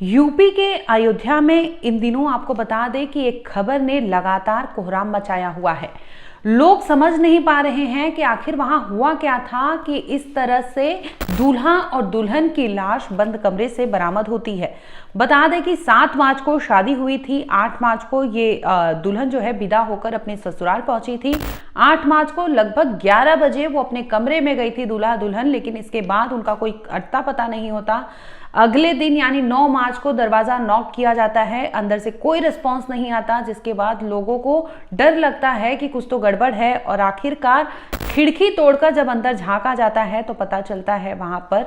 UP के अयोध्या में इन दिनों आपको बता दें कि एक खबर ने लगातार कोहराम मचाया हुआ है। लोग समझ नहीं पा रहे हैं कि आखिर वहां हुआ क्या था कि इस तरह से दूल्हा और दुल्हन की लाश बंद कमरे से बरामद होती है। बता दें कि 7 मार्च को शादी हुई थी। 8 मार्च को ये दुल्हन जो है विदा होकर अपने ससुराल पहुंची थी। 8 मार्च को लगभग 11 बजे वो अपने कमरे में गई थी दूल्हा दुल्हन, लेकिन इसके बाद उनका कोई अता पता नहीं होता। अगले दिन यानी 9 मार्च को दरवाजा नॉक किया जाता है, अंदर से कोई रिस्पांस नहीं आता, जिसके बाद लोगों को डर लगता है कि कुछ तो गड़बड़ है और आखिरकार खिड़की तोड़कर जब अंदर झांका जाता है तो पता चलता है वहां पर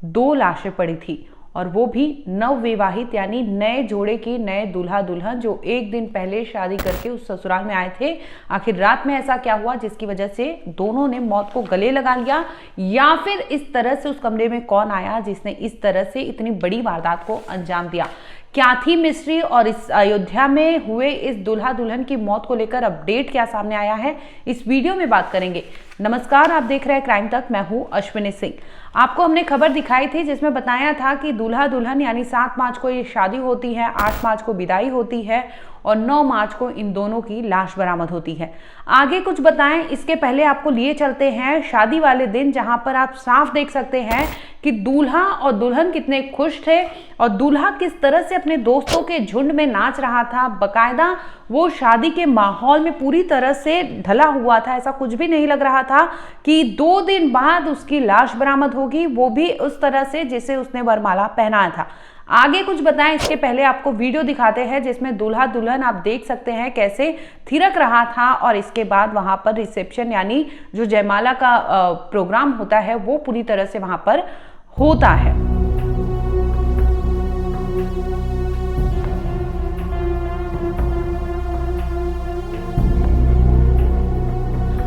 2 लाशें पड़ी थी, और वो भी नवविवाहित यानी नए जोड़े की, नए दूल्हा दुल्हन जो एक दिन पहले शादी करके उस ससुराल में आए थे। आखिर रात में ऐसा क्या हुआ जिसकी वजह से दोनों ने मौत को गले लगा लिया, या फिर इस तरह से उस कमरे में कौन आया जिसने इस तरह से इतनी बड़ी वारदात को अंजाम दिया? क्या थी मिस्ट्री और इस अयोध्या में हुए इस दूल्हा दुल्हन की मौत को लेकर अपडेट क्या सामने आया है, इस वीडियो में बात करेंगे। नमस्कार, आप देख रहे हैं क्राइम तक, मैं हूं अश्विनी सिंह। आपको हमने खबर दिखाई थी जिसमें बताया था कि दूल्हा दुल्हन यानी 7 मार्च को ये शादी होती है, 8 मार्च को विदाई होती है और 9 मार्च को इन दोनों की लाश बरामद होती है। आगे कुछ बताएं इसके पहले आपको लिए चलते हैं शादी वाले दिन, जहां पर आप साफ देख सकते हैं कि दूल्हा और दुल्हन कितने खुश थे और दूल्हा किस तरह से अपने दोस्तों के झुंड में नाच रहा था। बकायदा वो शादी के माहौल में पूरी तरह से ढला हुआ था। ऐसा कुछ भी नहीं लग रहा था कि 2 दिन बाद उसकी लाश बरामद होगी, वो भी उस तरह से जिसे उसने वरमाला पहनाया था। आगे कुछ बताएं इसके पहले आपको वीडियो दिखाते हैं जिसमें दूल्हा दुल्हन आप देख सकते हैं कैसे थिरक रहा था, और इसके बाद वहां पर रिसेप्शन यानी जो जयमाला का प्रोग्राम होता है वो पूरी तरह से वहां पर होता है।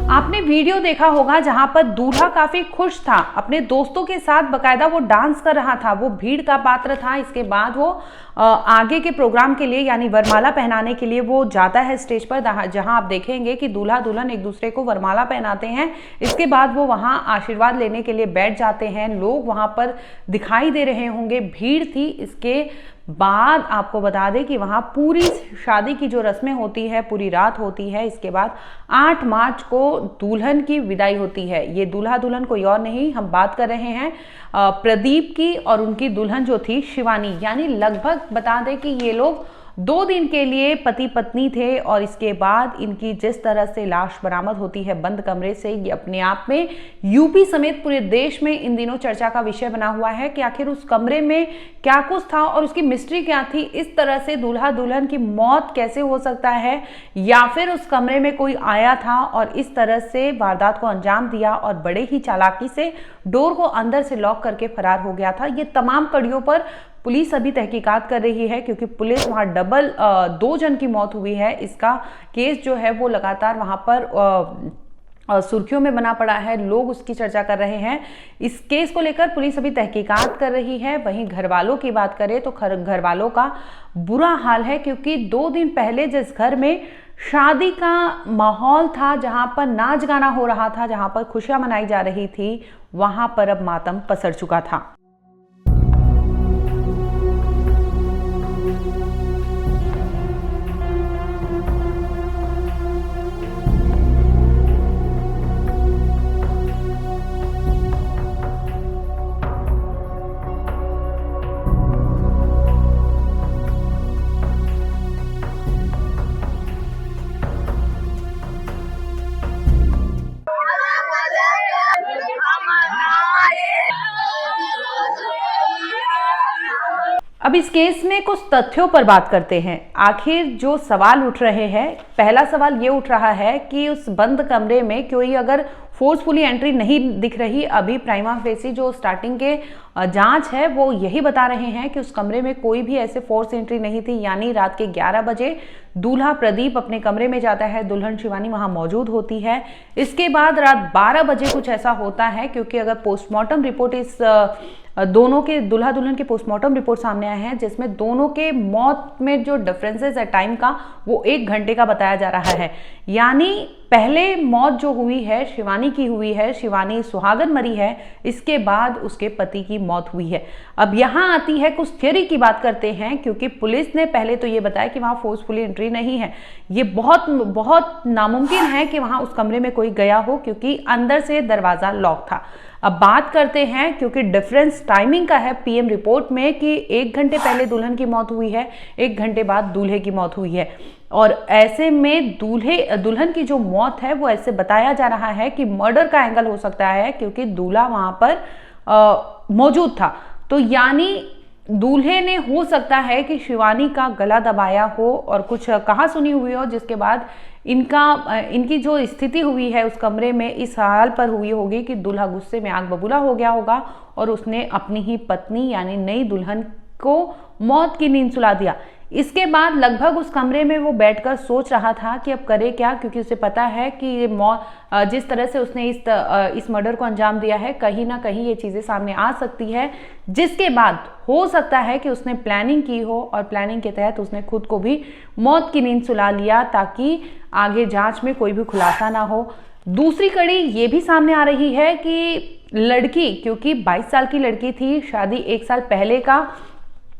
आपने वीडियो देखा होगा जहां पर दूल्हा काफी खुश था, अपने दोस्तों के साथ बकायदा वो डांस कर रहा था, वो भीड़ का पात्र था। इसके बाद वो आगे के प्रोग्राम के लिए यानी वरमाला पहनाने के लिए वो जाता है स्टेज पर, जहां आप देखेंगे कि दूल्हा दुल्हन एक दूसरे को वरमाला पहनाते हैं। इसके बाद वो वहां आशीर्वाद लेने के लिए बैठ जाते हैं। लोग वहां पर दिखाई दे रहे होंगे, भीड़ थी। इसके बाद आपको बता दें कि वहां पूरी शादी की जो रस्में होती है पूरी रात होती है। इसके बाद 8 मार्च को दुल्हन की विदाई होती है। ये दूल्हा दुल्हन कोई और नहीं, हम बात कर रहे हैं प्रदीप की और उनकी दुल्हन जो थी शिवानी। यानी लगभग बता दें कि ये लोग 2 दिन के लिए पति पत्नी थे, और इसके बाद इनकी जिस तरह से लाश बरामद होती है बंद कमरे से, ये अपने आप में यूपी समेत पूरे देश में इन दिनों चर्चा का विषय बना हुआ है कि आखिर उस कमरे में क्या कुछ था और उसकी मिस्ट्री क्या थी। इस तरह से दूल्हा दुल्हन की मौत कैसे हो सकता है, या फिर उस कमरे में कोई आया था और इस तरह से वारदात को अंजाम दिया और बड़े ही चालाकी से डोर को अंदर से लॉक करके फरार हो गया था। ये तमाम कड़ियों पर पुलिस अभी तहकीकात कर रही है, क्योंकि पुलिस वहां डबल 2 जन की मौत हुई है। इसका केस जो है वो लगातार वहां पर सुर्खियों में बना पड़ा है, लोग उसकी चर्चा कर रहे हैं। इस केस को लेकर पुलिस अभी तहकीकात कर रही है। वहीं घर वालों की बात करें तो घर वालों का बुरा हाल है, क्योंकि 2 दिन पहले जिस घर में शादी का माहौल था, जहां पर नाच गाना हो रहा था, जहां पर खुशियां मनाई जा रही थी, वहां पर अब मातम पसर चुका था। अब इस केस में कुछ तथ्यों पर बात करते हैं। आखिर जो सवाल उठ रहे हैं, पहला सवाल ये उठ रहा है कि उस बंद कमरे में कोई अगर फोर्सफुली एंट्री नहीं दिख रही, अभी प्राइमा फेसी जो स्टार्टिंग के जांच है वो यही बता रहे हैं कि उस कमरे में कोई भी ऐसे फोर्स एंट्री नहीं थी। यानी रात के 11 बजे दूल्हा प्रदीप अपने कमरे में जाता है, दुल्हन शिवानी वहां मौजूद होती है। इसके बाद रात 12 बजे कुछ ऐसा होता है, क्योंकि अगर पोस्टमार्टम रिपोर्ट इस दोनों के दूल्हा दुल्हन के पोस्टमार्टम रिपोर्ट सामने आए हैं, जिसमें दोनों के मौत में जो डिफरेंसेस है टाइम का, वो 1 घंटे का बताया जा रहा है। यानी पहले मौत जो हुई है शिवानी की हुई है, शिवानी सुहागन मरी है, इसके बाद उसके पति की मौत हुई है। अब यहाँ आती है कुछ थियरी की बात करते हैं, क्योंकि पुलिस ने पहले तो ये बताया कि वहां फोर्सफुली एंट्री नहीं है। ये बहुत बहुत नामुमकिन है कि वहां उस कमरे में कोई गया हो, क्योंकि अंदर से दरवाजा लॉक था। अब बात करते हैं, क्योंकि डिफरेंस टाइमिंग का है पीएम रिपोर्ट में कि 1 घंटे पहले दुल्हन की मौत हुई है, 1 घंटे बाद दूल्हे की मौत हुई है। और ऐसे में दुल्हन की जो मौत है वो ऐसे बताया जा रहा है कि मर्डर का एंगल हो सकता है, क्योंकि दूल्हा वहां पर मौजूद था। तो यानी दूल्हे ने हो सकता है कि शिवानी का गला दबाया हो और कुछ कहा सुनी हुई हो, जिसके बाद इनकी जो स्थिति हुई है उस कमरे में इस हाल पर हुई होगी कि दूल्हा गुस्से में आग बबूला हो गया होगा और उसने अपनी ही पत्नी यानी नई दुल्हन को मौत की नींद सुला दिया। इसके बाद लगभग उस कमरे में वो बैठकर सोच रहा था कि अब करे क्या, क्योंकि उसे पता है कि ये मौत जिस तरह से उसने इस मर्डर को अंजाम दिया है, कहीं ना कहीं ये चीज़ें सामने आ सकती है, जिसके बाद हो सकता है कि उसने प्लानिंग की हो और प्लानिंग के तहत उसने खुद को भी मौत की नींद सुला लिया, ताकि आगे जांच में कोई भी खुलासा ना हो। दूसरी कड़ी ये भी सामने आ रही है कि लड़की, क्योंकि 22 साल की लड़की थी, शादी 1 साल पहले का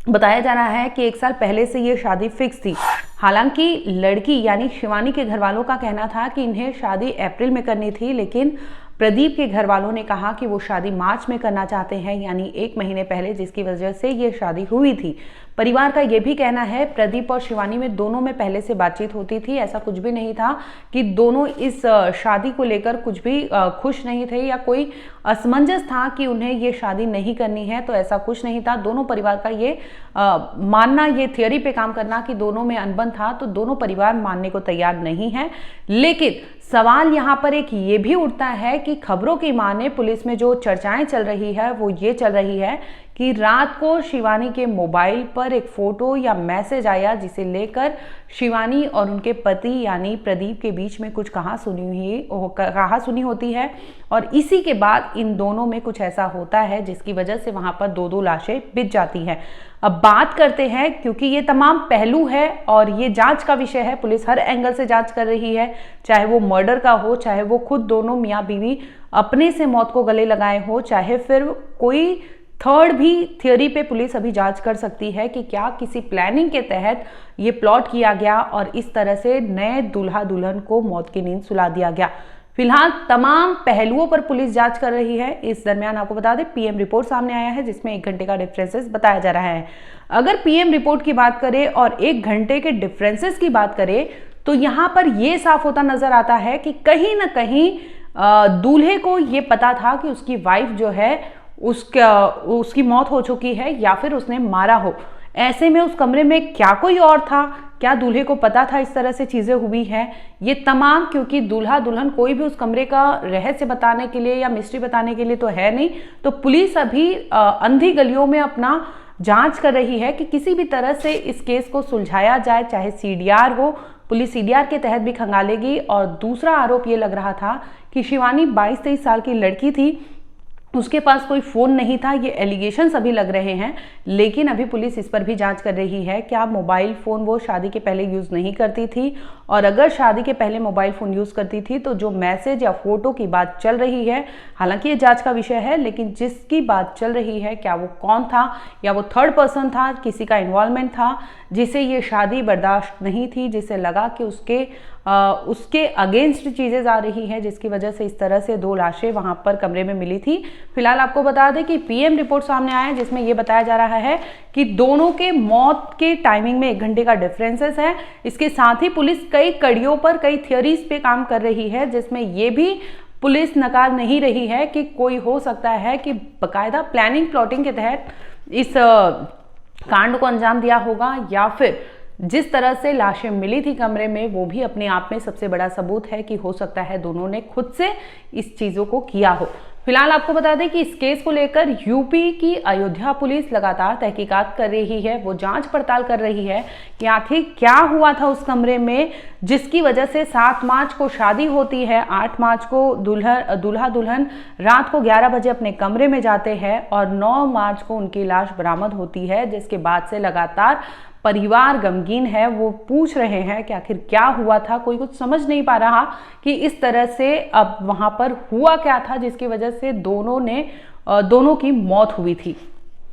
बताया जा रहा है कि 1 साल पहले से ये शादी फिक्स थी। हालांकि लड़की यानी शिवानी के घर वालों का कहना था कि इन्हें शादी अप्रैल में करनी थी, लेकिन प्रदीप के घर वालों ने कहा कि वो शादी मार्च में करना चाहते हैं, यानी 1 महीने पहले, जिसकी वजह से ये शादी हुई थी। परिवार का ये भी कहना है प्रदीप और शिवानी में दोनों में पहले से बातचीत होती थी, ऐसा कुछ भी नहीं था कि दोनों इस शादी को लेकर कुछ भी खुश नहीं थे या कोई असमंजस था कि उन्हें ये शादी नहीं करनी है, तो ऐसा कुछ नहीं था। दोनों परिवार का ये मानना, ये थियोरी पे काम करना कि दोनों में अनबन था, तो दोनों परिवार मानने को तैयार नहीं है। लेकिन सवाल यहाँ पर एक ये भी उठता है कि खबरों की माने पुलिस में जो चर्चाएं चल रही है वो ये चल रही है कि रात को शिवानी के मोबाइल पर एक फोटो या मैसेज आया, जिसे लेकर शिवानी और उनके पति यानी प्रदीप के बीच में कुछ कहा सुनी होती है, और इसी के बाद इन दोनों में कुछ ऐसा होता है जिसकी वजह से वहां पर 2-2 लाशें बिछ जाती हैं। अब बात करते हैं, क्योंकि ये तमाम पहलू है और ये जांच का विषय है, पुलिस हर एंगल से जांच कर रही है, चाहे वो मर्डर का हो, चाहे वो खुद दोनों मियाँ बीवी अपने से मौत को गले लगाए हो, चाहे फिर कोई थर्ड भी थियोरी पे पुलिस अभी जांच कर सकती है कि क्या किसी प्लानिंग के तहत ये प्लॉट किया गया और इस तरह से नए दूल्हा दुल्हन को मौत की नींद सुला दिया गया। फिलहाल तमाम पहलुओं पर पुलिस जांच कर रही है। इस दरमियान आपको बता दें पीएम रिपोर्ट सामने आया है, जिसमें 1 घंटे का डिफरेंसेस बताया जा रहा है। अगर पीएम रिपोर्ट की बात करें और 1 घंटे के डिफरेंसेस की बात करें, तो यहाँ पर यह साफ होता नजर आता है कि कहीं ना कहीं दूल्हे को ये पता था कि उसकी वाइफ जो है उसकी मौत हो चुकी है या फिर उसने मारा हो। ऐसे में उस कमरे में क्या कोई और था, क्या दूल्हे को पता था इस तरह से चीजें हुई हैं? ये तमाम, क्योंकि दूल्हा दुल्हन कोई भी उस कमरे का रहस्य बताने के लिए या मिस्ट्री बताने के लिए तो है नहीं, तो पुलिस अभी अंधी गलियों में अपना जांच कर रही है कि किसी भी तरह से इस केस को सुलझाया जाए, चाहे सीडीआर हो, पुलिस सीडीआर के तहत भी खंगालेगी। और दूसरा आरोप ये लग रहा था कि शिवानी 22-23 साल की लड़की थी, उसके पास कोई फोन नहीं था। ये एलिगेशंस अभी लग रहे हैं, लेकिन अभी पुलिस इस पर भी जांच कर रही है क्या मोबाइल फोन वो शादी के पहले यूज नहीं करती थी, और अगर शादी के पहले मोबाइल फोन यूज करती थी तो जो मैसेज या फोटो की बात चल रही है, हालांकि ये जांच का विषय है, लेकिन जिसकी बात चल रही है क्या वो कौन था, या वो थर्ड पर्सन था, किसी का इन्वॉल्वमेंट था जिसे ये शादी बर्दाश्त नहीं थी, जिसे लगा कि उसके अगेंस्ट चीजें आ रही है, जिसकी वजह से इस तरह से 2 लाशें वहां पर कमरे में मिली थी। फिलहाल आपको बता दें कि पीएम रिपोर्ट सामने आया है, जिसमें यह बताया जा रहा है कि दोनों के मौत के टाइमिंग में 1 घंटे का डिफरेंसेस है। इसके साथ ही पुलिस कई कड़ियों पर, कई थियोरीज पे काम कर रही है, जिसमें यह भी पुलिस नकार नहीं रही है कि कोई हो सकता है कि बाकायदा प्लानिंग प्लॉटिंग के तहत इस कांड को अंजाम दिया होगा, या फिर जिस तरह से लाशें मिली थी कमरे में, वो भी अपने आप में सबसे बड़ा सबूत है कि हो सकता है दोनों ने खुद से इस चीजों को किया हो। फिलहाल आपको बता दें कि इस केस को लेकर यूपी की अयोध्या पुलिस लगातार तहकीकात कर रही है। वो जांच पड़ताल कर रही है कि आखिर क्या हुआ था उस कमरे में, जिसकी वजह से 7 मार्च को शादी होती है, 8 मार्च को दूल्हा दुल्हन रात को 11 बजे अपने कमरे में जाते हैं और 9 मार्च को उनकी लाश बरामद होती है, जिसके बाद से लगातार परिवार गमगीन है। वो पूछ रहे हैं कि आखिर क्या हुआ था, कोई कुछ समझ नहीं पा रहा कि इस तरह से अब वहां पर हुआ क्या था जिसकी वजह से दोनों की मौत हुई थी।